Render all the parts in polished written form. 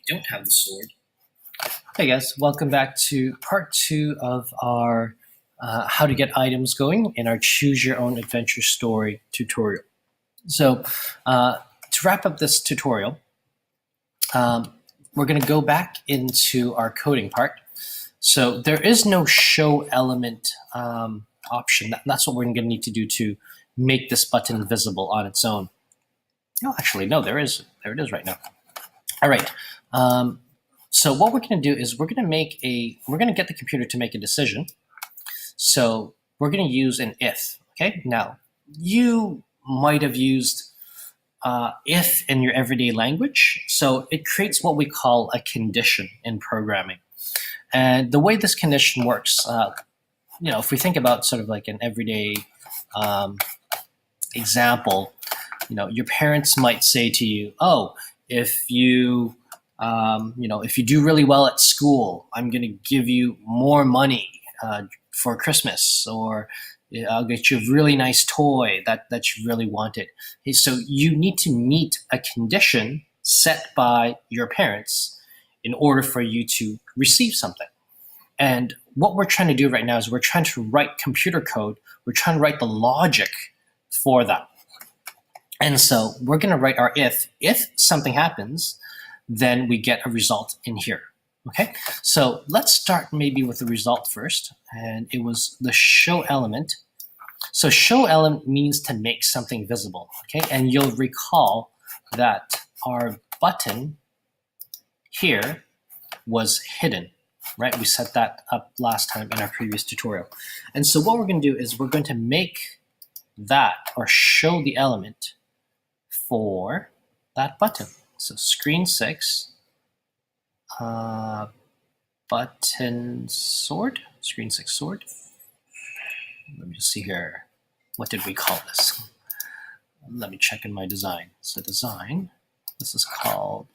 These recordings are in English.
don't have the sword. Hey guys, welcome back to part two of our how to get items going in our choose your own adventure story tutorial. So to wrap up this tutorial, we're going to go back into our coding part. So there is no show element option. That's what we're going to need to do to make this button visible on its own. No, actually, no, there is. There it is right now. All right. So what we're going to do is we're going to get the computer to make a decision. So we're going to use an if. Okay. Now you might have used if in your everyday language. So it creates what we call a condition in programming. And the way this condition works, if we think about sort of like an everyday example, your parents might say to you, "Oh, if you do really well at school, I'm going to give you more money for Christmas, or I'll get you a really nice toy that you really wanted." Okay, so you need to meet a condition set by your parents in order for you to receive something. And what we're trying to do right now is we're trying to write computer code. We're trying to write the logic for that. And so we're going to write our if. If something happens, then we get a result in here. Okay, so let's start maybe with the result first. And it was the show element. So show element means to make something visible. Okay, and you'll recall that our button here was hidden, right? We set that up last time in our previous tutorial. And so what we're going to do is we're going to make that, or show the element for that button. So screen 6, button sword, screen 6 sword. Let me just see here. What did we call this? Let me check in my design. So design, this is called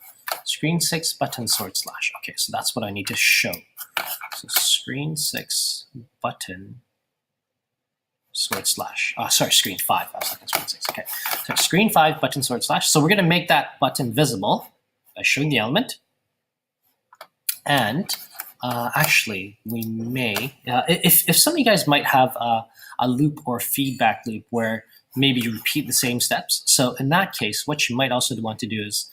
screen 6 button sword slash. Okay, so that's what I need to show. So screen 6 button sword slash. Screen 5. I was looking at screen 6. Okay, so screen 5 button sword slash. So we're going to make that button visible by showing the element. And actually, we may, if some of you guys might have a loop or feedback loop where maybe you repeat the same steps. So in that case, what you might also want to do is,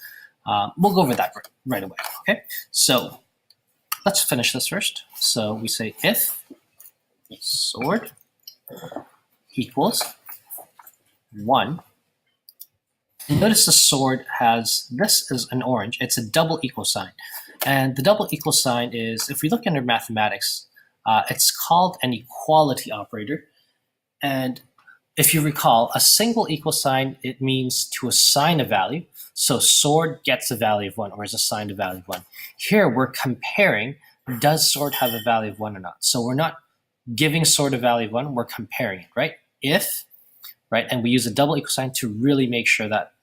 we'll go over that right away. Okay, so let's finish this first. So we say if sword equals 1. Notice the sword has, this is an orange, it's a double equal sign. And the double equal sign is, if we look under mathematics, it's called an equality operator. And if you recall, a single equal sign, it means to assign a value. So sword gets a value of 1 or is assigned a value of 1. Here we're comparing, does sword have a value of 1 or not? So we're not giving sword a value of 1, we're comparing it, right? If, right, and we use a double equal sign to really make sure that,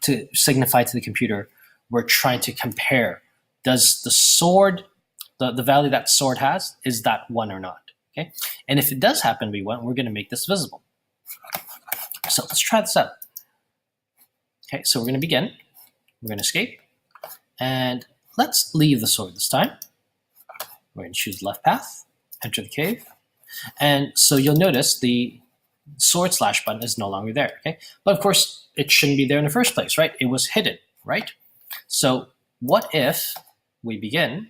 to signify to the computer, we're trying to compare. Does the sword, the value that sword has, is that 1 or not? Okay, and if it does happen to be 1, we're going to make this visible. So let's try this out. Okay, so we're going to begin. We're going to escape. And let's leave the sword this time. We're going to choose left path, enter the cave. And so you'll notice the sword slash button is no longer there. Okay, but of course it shouldn't be there in the first place, right? It was hidden, right? So what if we begin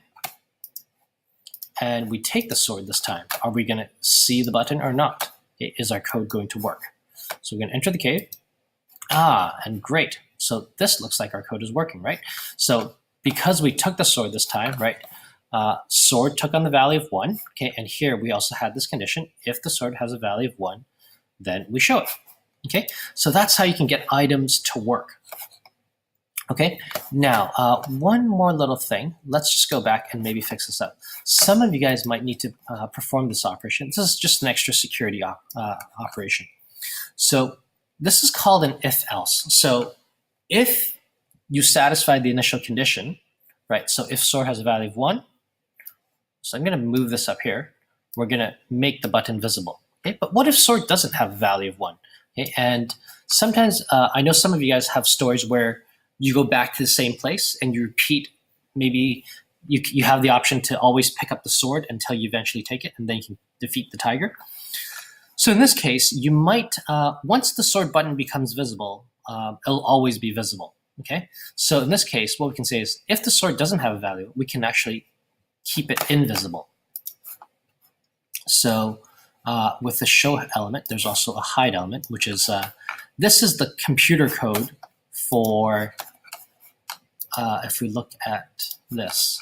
and we take the sword this time? Are we going to see the button or not? Okay, is our code going to work? So we're going to enter the cave. And great. So this looks like our code is working, right? So because we took the sword this time, right? Sword took on the value of 1. Okay, and here we also had this condition. If the sword has a value of 1, then we show it. Okay, so that's how you can get items to work. Okay, now one more little thing. Let's just go back and maybe fix this up. Some of you guys might need to perform this operation. This is just an extra security operation. So this is called an if-else. So if you satisfy the initial condition, right? So if sword has a value of 1, so I'm going to move this up here. We're going to make the button visible. Okay, but what if sword doesn't have a value of 1? Okay, and sometimes I know some of you guys have stories where you go back to the same place and you repeat maybe you have the option to always pick up the sword until you eventually take it, and then you can defeat the tiger. So in this case, you might, once the sword button becomes visible, it'll always be visible. Okay. So in this case, what we can say is if the sword doesn't have a value, we can actually keep it invisible. So with the show element, there's also a hide element, which is, this is the computer code for, if we look at this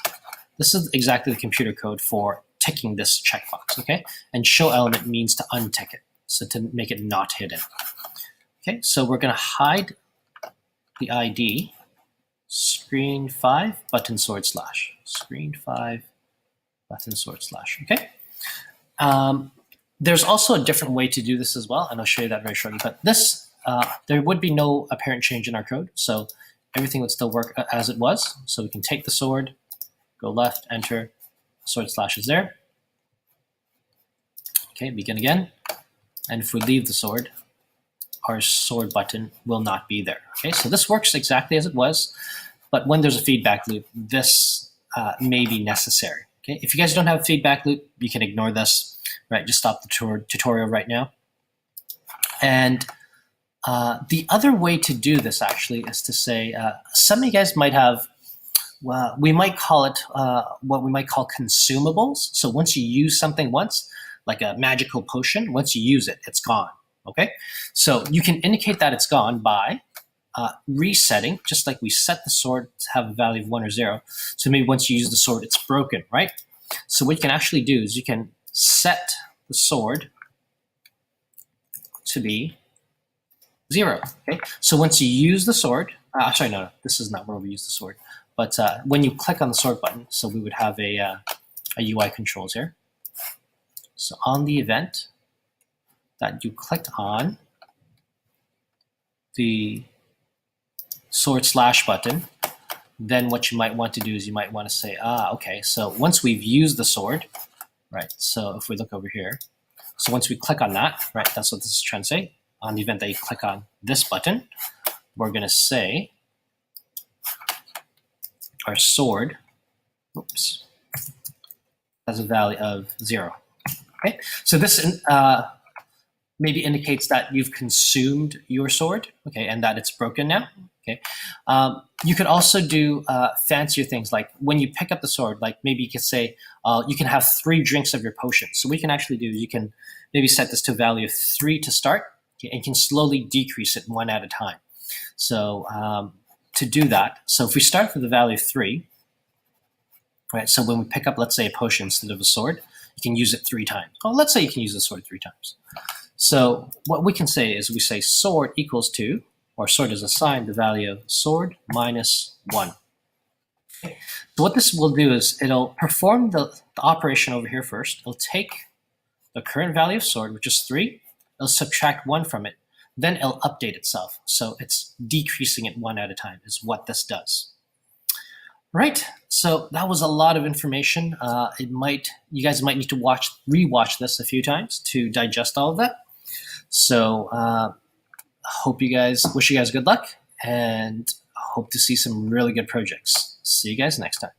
is exactly the computer code for ticking this checkbox, okay? And show element means to untick it, so to make it not hidden. Okay, so we're gonna hide the ID, screen 5 button / screen 5 button / okay? There's also a different way to do this as well, and I'll show you that very shortly, but this, there would be no apparent change in our code, so everything would still work as it was. So we can take the sword, go left, enter, / is there. Okay, begin again. And if we leave the sword, our sword button will not be there. Okay, so this works exactly as it was, but when there's a feedback loop, this may be necessary. Okay, if you guys don't have a feedback loop, you can ignore this, right? Just stop the tutorial right now. And the other way to do this actually is to say, some of you guys might have, we might call it what we might call consumables. So once you use something once, like a magical potion, once you use it, it's gone, okay? So you can indicate that it's gone by resetting, just like we set the sword to have a value of 1 or 0. So maybe once you use the sword, it's broken, right? So what you can actually do is you can set the sword to be 0, okay? So once you use the sword, sorry, no, this is not where we use the sword. But when you click on the sword button, so we would have a UI controls here. So on the event that you clicked on the sword / button, then what you might want to do is you might want to say, okay, so once we've used the sword, right? So if we look over here, so once we click on that, right, that's what this is trying to say. On the event that you click on this button, we're going to say our sword, oops, has a value of 0. Okay, so this maybe indicates that you've consumed your sword, okay, and that it's broken now. Okay, you could also do fancier things, like when you pick up the sword, like maybe you could say you can have 3 drinks of your potion. So what you can actually do is you can maybe set this to a value of 3 to start, okay, and you can slowly decrease it 1 at a time. So to do that, so if we start with the value of 3, right, so when we pick up, let's say, a potion instead of a sword, you can use it 3 times. Well, let's say you can use the sword 3 times. So what we can say is we say sword equals to, or sword is assigned the value of sword minus 1. Okay. So what this will do is it'll perform the operation over here first. It'll take the current value of sword, which is 3, it'll subtract 1 from it, then it'll update itself. So it's decreasing it 1 at a time is what this does. Right, so that was a lot of information. You guys might need to rewatch this a few times to digest all of that. So wish you guys good luck, and hope to see some really good projects. See you guys next time.